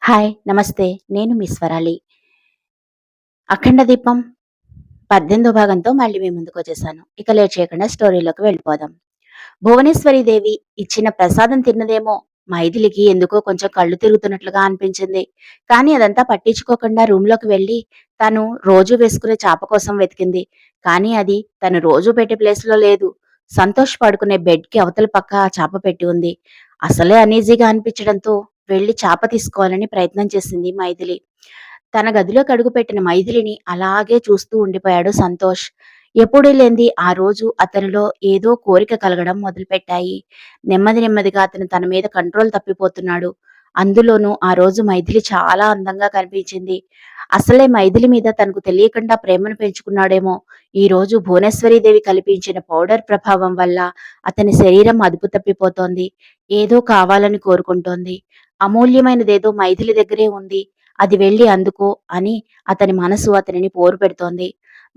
Hi! నమస్తే. నేను మీ స్వరాలి. 'అఖండ దీపం' 18వ భాగంతో మళ్ళీ మీ ముందుకొచ్చేసాను. ఇక లేట్ చేయకుండా స్టోరీలోకి వెళ్ళిపోదాం. భువనేశ్వరి దేవి ఇచ్చిన ప్రసాదం తిన్నదేమో మైథిలికి ఎందుకో కొంచెం కళ్ళు తిరుగుతున్నట్లుగా అనిపించింది. కానీ అదంతా పట్టించుకోకుండా రూమ్‌లోకి వెళ్లి తను రోజూ వేసుకునే చాప కోసం వెతికింది. కానీ అది తను రోజూ పెట్టే ప్లేస్‌లో లేదు. సంతోష్ పడుకునే బెడ్‌కి అవతల పక్క ఆ చాప పెట్టి ఉంది. అసలే అనీజీగా అనిపించడంతో వెళ్లి చాప తీసుకోవాలని ప్రయత్నం చేసింది మైథిలి. తన గదిలోకి అడుగుపెట్టిన మైథిలిని అలాగే చూస్తూ ఉండిపోయాడు సంతోష్. ఎప్పుడూ లేంది ఆ రోజు అతనిలో ఏదో కోరిక కలగడం మొదలుపెట్టాయి. నెమ్మది నెమ్మదిగా అతను తన మీద కంట్రోల్ తప్పిపోతున్నాడు. అందులోనూ ఆ రోజు మైథిలి చాలా అందంగా కనిపించింది. అసలే మైథిలి మీద తనకు తెలియకుండా ప్రేమను పెంచుకున్నాడేమో! ఈరోజు భువనేశ్వరీదేవి కల్పించిన పౌడర్ ప్రభావం వల్ల అతని శరీరం అదుపు తప్పిపోతోంది. ఏదో కావాలని కోరుకుంటోంది. అమూల్యమైనదేదో మైథిలి దగ్గరే ఉంది. అది వెళ్ళి అందుకో అని అతని మనసు అతనిని పోరు పెడుతోంది.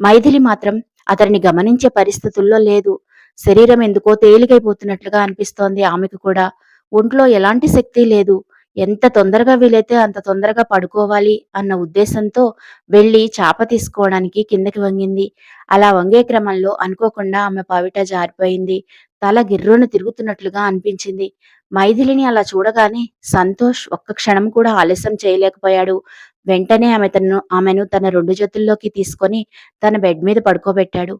మైథిలి మాత్రం అతనిని గమనించే పరిస్థితుల్లో లేదు. శరీరం ఎందుకో తేలికైపోతున్నట్లుగా అనిపిస్తోంది ఆమెకు కూడా. ఒంట్లో ఎలాంటి శక్తి లేదు. ఎంత తొందరగా వీలైతే అంత తొందరగా పడుకోవాలి అన్న ఉద్దేశంతో వెళ్లి చాప తీసుకోవడానికి కిందకి వంగింది. అలా వంగే క్రమంలో అనుకోకుండా ఆమె పవిట జారిపోయింది. తల గిర్రున తిరుగుతున్నట్లుగా అనిపించింది. మైథిలిని అలా చూడగానే సంతోష్ ఒక్క క్షణం కూడా ఆలస్యం చేయలేకపోయాడు. వెంటనే ఆమెను తన 2 చేతుల్లోకి తీసుకొని తన బెడ్ మీద పడుకోబెట్టాడు.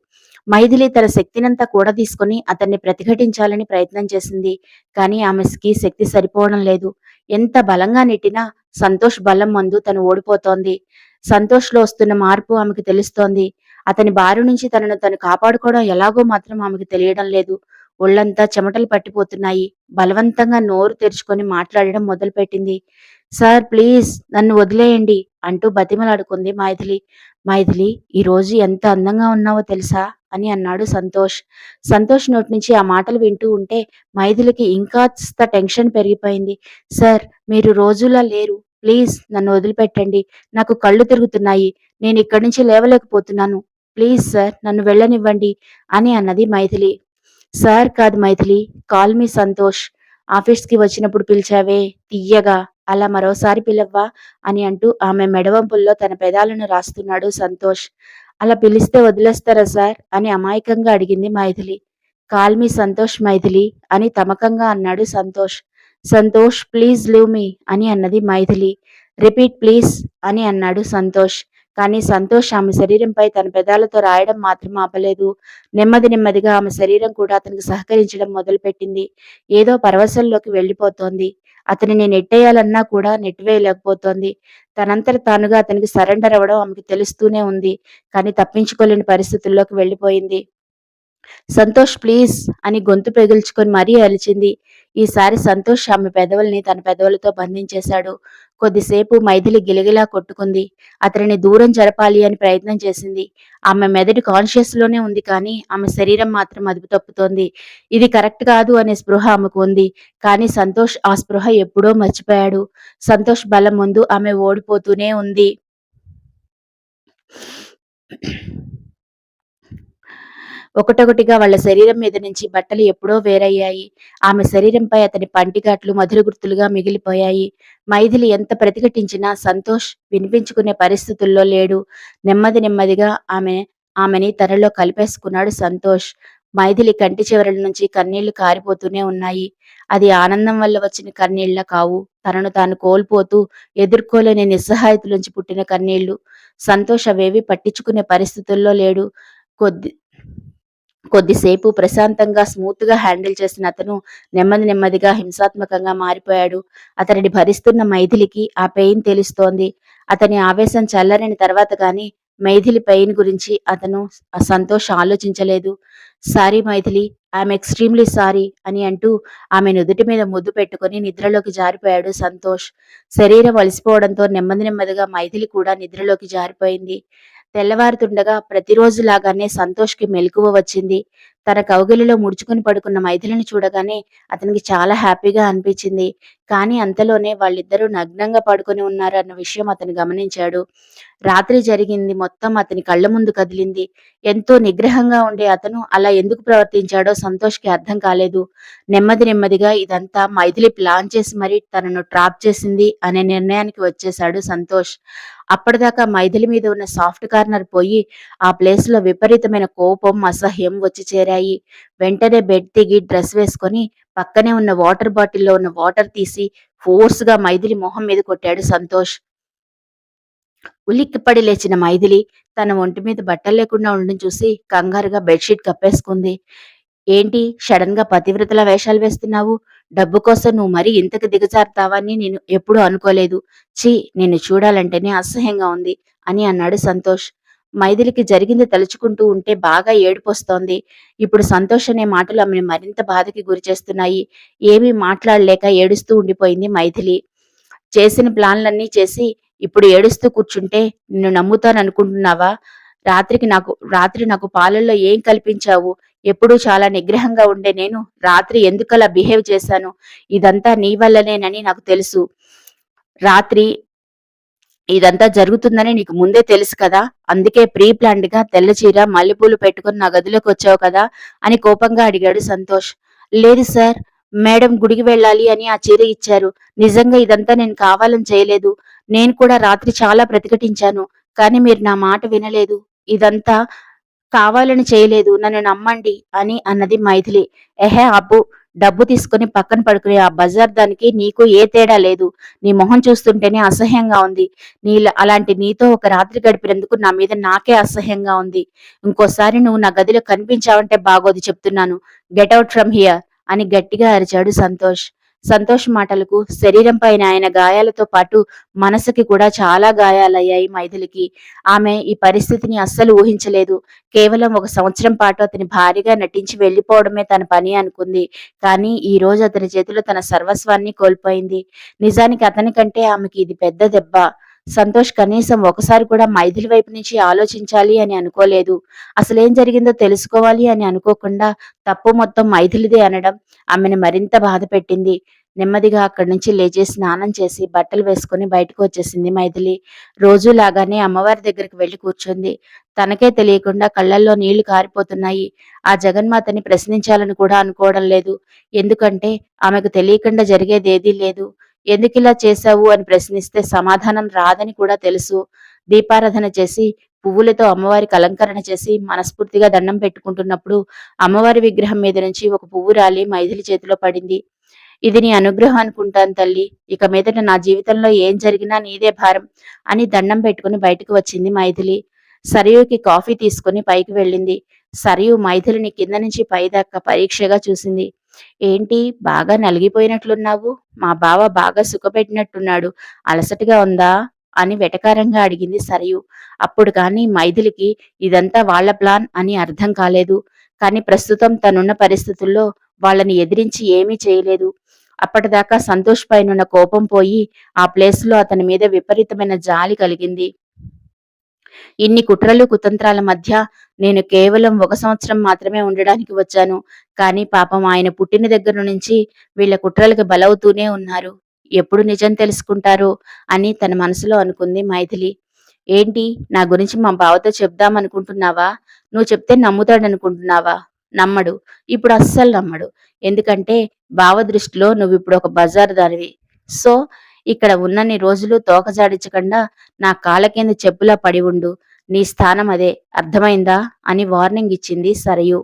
మైథిలి తన శక్తినంతా కూడా తీసుకొని అతన్ని ప్రతిఘటించాలని ప్రయత్నం చేసింది. కానీ ఆమెకి శక్తి సరిపోవడం లేదు. ఎంత బలంగా నెట్టినా సంతోష్ బలం ముందు తను ఓడిపోతోంది. సంతోష్‌లో వస్తున్న మార్పు ఆమెకు తెలుస్తోంది. అతని బారి నుంచి తనను తను కాపాడుకోవడం ఎలాగో మాత్రం ఆమెకు తెలియడం లేదు. ఒళ్లంతా చెమటలు పట్టిపోతున్నాయి. బలవంతంగా నోరు తెరుచుకొని మాట్లాడడం మొదలుపెట్టింది. సార్ ప్లీజ్ నన్ను వదిలేయండి అంటూ బతిమలాడుకుంది మైథిలి. మైథిలి ఈరోజు ఎంత అందంగా ఉన్నావో తెలుసా అని అన్నాడు సంతోష్. సంతోష్ నోటి నుంచి ఆ మాటలు వింటూ ఉంటే మైథిలికి ఇంకాస్త టెన్షన్ పెరిగిపోయింది. సార్ మీరు రోజులా లేరు. ప్లీజ్ నన్ను వదిలిపెట్టండి. నాకు కళ్ళు తిరుగుతున్నాయి. నేను ఇక్కడి నుంచి లేవలేకపోతున్నాను. ప్లీజ్ సార్ నన్ను వెళ్ళనివ్వండి అని అన్నది మైథిలి. సార్ కాదు మైథిలి, కాల్ మీ సంతోష్. ఆఫీస్‌కి వచ్చినప్పుడు పిలిచావే తియ్యగా, అలా మరోసారి పిలవ్వా అని అంటూ ఆమె మెడవంపుల్లో తన పెదాలను రాస్తున్నాడు సంతోష్. అలా పిలిస్తే వదిలేస్తారా సార్ అని అమాయకంగా అడిగింది మైథిలి. కాల్ మీ సంతోష్ మైథిలి అని తమకంగా అన్నాడు Santosh. Santosh please leave me అని అన్నది మైథిలి. రిపీట్ ప్లీజ్ అని అన్నాడు సంతోష్. కానీ సంతోష్ ఆమె శరీరంపై తన పెదాలతో రాయడం మాత్రం ఆపలేదు. నెమ్మది నెమ్మదిగా ఆమె శరీరం కూడా అతనికి సహకరించడం మొదలుపెట్టింది. ఏదో పరవశంలోకి వెళ్ళిపోతోంది. అతనిని నెట్టేయాలన్నా కూడా నెట్టివేయలేకపోతోంది. తనంతట తానుగా అతనికి సరెండర్ అవ్వడం ఆమెకు తెలుస్తూనే ఉంది. కానీ తప్పించుకోలేని పరిస్థితుల్లోకి వెళ్ళిపోయింది. సంతోష్ ప్లీజ్ అని గొంతు పెగిల్చుకొని మరీ అరిచింది. ఈసారి సంతోష్ ఆమె పెదవుల్ని తన పెదవులతో బంధించేశాడు. కొద్దిసేపు మైథిలి గిలగిలా కొట్టుకుంది. అతనిని దూరం జరపాలి అని ప్రయత్నం చేసింది. ఆమె మెదడు కాన్షియస్ లోనే ఉంది కానీ ఆమె శరీరం మాత్రం అదుపు తప్పుతోంది. ఇది కరెక్ట్ కాదు అనే స్పృహ ఆమెకు ఉంది. కానీ సంతోష్ ఆ స్పృహ ఎప్పుడో మర్చిపోయాడు. సంతోష్ బలం ముందు ఆమె ఓడిపోతూనే ఉంది. ఒకటొకటిగా వాళ్ళ శరీరం మీద నుంచి బట్టలు ఎప్పుడో వేరయ్యాయి. ఆమె శరీరంపై అతని పంటిగాట్లు మధుర గుర్తులుగా మిగిలిపోయాయి. మైథిలి ఎంత ప్రతిఘటించినా సంతోష్ వినిపించుకునే పరిస్థితుల్లో లేడు. నెమ్మది నెమ్మదిగా ఆమెని తనలో కలిపేసుకున్నాడు సంతోష్. మైథిలి కంటి చివరల నుంచి కన్నీళ్లు కారిపోతూనే ఉన్నాయి. అది ఆనందం వల్ల వచ్చిన కన్నీళ్ల కావు. తనను తాను కోల్పోతూ ఎదుర్కోలేని నిస్సహాయతలోంచి పుట్టిన కన్నీళ్లు. సంతోష్ అవేవి పట్టించుకునే పరిస్థితుల్లో లేడు. కొద్ది కొద్దిసేపు ప్రశాంతంగా స్మూత్‌గా హ్యాండిల్ చేసిన అతను నెమ్మది నెమ్మదిగా హింసాత్మకంగా మారిపోయాడు. అతనిని భరిస్తున్న మైథిలికి ఆ పెయిన్ తెలుస్తోంది. అతని ఆవేశం చల్లారిన తర్వాత గాని మైథిలి పెయిన్ గురించి సంతోష్ ఆలోచించలేదు. Sorry Maithili, I'm extremely sorry అని అంటూ ఆమె నుదుటి మీద ముద్దు పెట్టుకొని నిద్రలోకి జారిపోయాడు సంతోష్. శరీరం అలసిపోవడంతో నెమ్మది నెమ్మదిగా మైథిలి కూడా నిద్రలోకి జారిపోయింది. తెల్లవారుతుండగా ప్రతిరోజులాగానే సంతోష్‌కి మెలకువ వచ్చింది. తన కౌగిలిలో ముడుచుకుని పడుకున్న మైథిలిని చూడగానే అతనికి చాలా హ్యాపీగా అనిపించింది. కానీ అంతలోనే వాళ్ళిద్దరూ నగ్నంగా పడుకొని ఉన్నారు అన్న విషయం అతను గమనించాడు. రాత్రి జరిగింది మొత్తం అతని కళ్ళ ముందు కదిలింది. ఎంతో నిగ్రహంగా ఉండే అతను అలా ఎందుకు ప్రవర్తించాడో సంతోష్‌కి అర్థం కాలేదు. నెమ్మదిగా ఇదంతా మైథిలి ప్లాన్ చేసి మరీ తనను ట్రాప్ చేసింది అనే నిర్ణయానికి వచ్చేశాడు సంతోష్. అప్పటిదాకా మైథిలి మీద ఉన్న సాఫ్ట్ కార్నర్ పోయి, ఆ ప్లేస్‌లో విపరీతమైన కోపం, అసహ్యం వచ్చి చేరాయి. వెంటనే బెడ్ దిగి డ్రెస్ వేసుకొని పక్కనే ఉన్న వాటర్ బాటిల్‌లో ఉన్న వాటర్ తీసి ఫోర్స్‌గా మైథిలి మొహం మీద కొట్టాడు సంతోష్. ఉలిక్కిపడి లేచిన మైథిలి తన ఒంటి మీద బట్టలు లేకుండా ఉండడం చూసి కంగారుగా బెడ్‌షీట్ కప్పేసుకుంది. ఏంటి సడన్‌గా పతివ్రతల వేషాలు వేస్తున్నావు? డబ్బు కోసం నువ్వు మరీ ఇంతకు దిగజారుతావని నేను ఎప్పుడూ అనుకోలేదు. ఛీ! నిన్ను చూడాలంటేనే అసహ్యంగా ఉంది అని అన్నాడు సంతోష్. మైథిలికి జరిగింది తలుచుకుంటూ ఉంటే బాగా ఏడుపొస్తోంది. ఇప్పుడు సంతోష్ అనే మాటలు ఆమెను మరింత బాధకి గురిచేస్తున్నాయి. ఏమీ మాట్లాడలేక ఏడుస్తూ ఉండిపోయింది మైథిలి. చేసిన ప్లాన్‌లన్నీ చేసి ఇప్పుడు ఏడుస్తూ కూర్చుంటే నిన్ను నమ్ముతాననుకుంటున్నావా? రాత్రి నాకు పాలల్లో ఏం కల్పించావు? ఎప్పుడూ చాలా నిగ్రహంగా ఉండే నేను రాత్రి ఎందుకలా బిహేవ్ చేశాను? ఇదంతా నీ వల్లనేనని నాకు తెలుసు. రాత్రి ఇదంతా జరుగుతుందని నీకు ముందే తెలుసు కదా! అందుకే ప్రీ ప్లాన్డ్‌గా తెల్ల చీర, మల్లెపూలు పెట్టుకొని నా గదిలోకొచ్చావు కదా! అని కోపంగా అడిగాడు సంతోష్. లేదు సార్. మేడం గుడికి వెళ్ళాలి అని ఆ చీర ఇచ్చారు. నిజంగా ఇదంతా నేను కావాలని చేయలేదు. నేను కూడా రాత్రి చాలా ప్రతిఘటించాను. కానీ మీరు నా మాట వినలేదు. ఇదంతా కావాలని చేయలేదు. నన్ను నమ్మండి అని అన్నది మైథిలి. ఎహే ఆపు. డబ్బు తీసుకొని పక్కన పడుకునే ఆ బజార్ దానికి నీకు ఏ తేడా లేదు. నీ మొహం చూస్తుంటేనే అసహ్యంగా ఉంది. అలాంటి నీతో ఒక రాత్రి గడిపినందుకు నా మీద నాకే అసహ్యంగా ఉంది. ఇంకోసారి నువ్వు నా గదిలో కనిపించావంటే బాగోదు చెప్తున్నాను. గెట్ ఔట్ ఫ్రమ్ హియర్ అని గట్టిగా అరిచాడు సంతోష్. సంతోష్ మాటలకు శరీరం పైన ఆయన గాయాలతో పాటు మనసుకి కూడా చాలా గాయాలయ్యాయి మైథిలికి. ఆమె ఈ పరిస్థితిని అస్సలు ఊహించలేదు. కేవలం ఒక సంవత్సరం పాటు అతని భార్యగా నటించి వెళ్ళిపోవడమే తన పని అనుకుంది. కానీ ఈ రోజు అతని చేతిలో తన సర్వస్వాన్ని కోల్పోయింది. నిజానికి అతనికంటే ఆమెకి ఇది పెద్ద దెబ్బ. సంతోష్ కనీసం ఒకసారి కూడా మైథిలి వైపు నుంచి ఆలోచించాలి అని అనుకోలేదు. అసలేం జరిగిందో తెలుసుకోవాలి అని అనుకోకుండా తప్పు మొత్తం మైథిలిదే అనడం ఆమెను మరింత బాధపెట్టింది. నెమ్మదిగా అక్కడి నుంచి లేచి స్నానం చేసి బట్టలు వేసుకుని బయటకు వచ్చేసింది మైథిలి. రోజులాగానే అమ్మవారి దగ్గరికి వెళ్లి కూర్చుంది. తనకే తెలియకుండా కళ్ళల్లో నీళ్లు కారిపోతున్నాయి. ఆ జగన్మాతని ప్రశ్నించాలని కూడా అనుకోవడం లేదు. ఎందుకంటే ఆమెకు తెలియకుండా జరిగేదేదీ లేదు. ఎందుకిలా చేశావు అని ప్రశ్నిస్తే సమాధానం రాదని కూడా తెలుసు. దీపారాధన చేసి పువ్వులతో అమ్మవారికి అలంకరణ చేసి మనస్ఫూర్తిగా దండం పెట్టుకుంటున్నప్పుడు అమ్మవారి విగ్రహం మీద నుంచి ఒక పువ్వు రాలి మైథిలి చేతిలో పడింది. ఇది నీ అనుగ్రహం అనుకుంటాను తల్లి. ఇక మీదట నా జీవితంలో ఏం జరిగినా నీదే భారం అని దండం పెట్టుకుని బయటకు వచ్చింది మైథిలి. సరయుకి కాఫీ తీసుకుని పైకి వెళ్ళింది. సరయు మైథిలిని కింద నుంచి పైదాకా పరీక్షగా చూసింది. ఏంటి బాగా నలిగిపోయినట్లున్నావు? మా బావ బాగా సుఖపెట్టినట్టున్నాడు. అలసటగా ఉందా? అని వెటకారంగా అడిగింది సరయు. అప్పుడు కాని మైథిలికి ఇదంతా వాళ్ల ప్లాన్ అని అర్థం కాలేదు. కాని ప్రస్తుతం తనున్న పరిస్థితుల్లో వాళ్ళని ఎదిరించి ఏమీ చేయలేదు. అప్పటిదాకా సంతోష్ పైనున్న కోపం పోయి ఆ ప్లేస్‌లో అతని మీద విపరీతమైన జాలి కలిగింది. ఇన్ని కుట్రలు కుతంత్రాల మధ్య నేను కేవలం ఒక సంవత్సరం మాత్రమే ఉండడానికి వచ్చాను. కానీ పాపం ఆయన పుట్టిన దగ్గర నుంచి వీళ్ళ కుట్రలకు బలవుతూనే ఉన్నారు. ఎప్పుడు నిజం తెలుసుకుంటారో అని తన మనసులో అనుకుంది మైథిలి. ఏంటి నా గురించి మా బావతో చెప్దామనుకుంటున్నావా? నువ్వు చెప్తే నమ్ముతాడనుకుంటున్నావా? నమ్మడు. ఇప్పుడు అస్సలు నమ్మడు. ఎందుకంటే బావ దృష్టిలో నువ్విప్పుడు ఒక బజారు దానివి. సో, ఇక్కడ ఉన్నన్ని రోజులు తోక జాడించకుండా నా కాళ్ళ కింద చెప్పులా పడి ఉండు. నీ స్థానం అదే. అర్థమైందా? అని వార్నింగ్ ఇచ్చింది సరయు.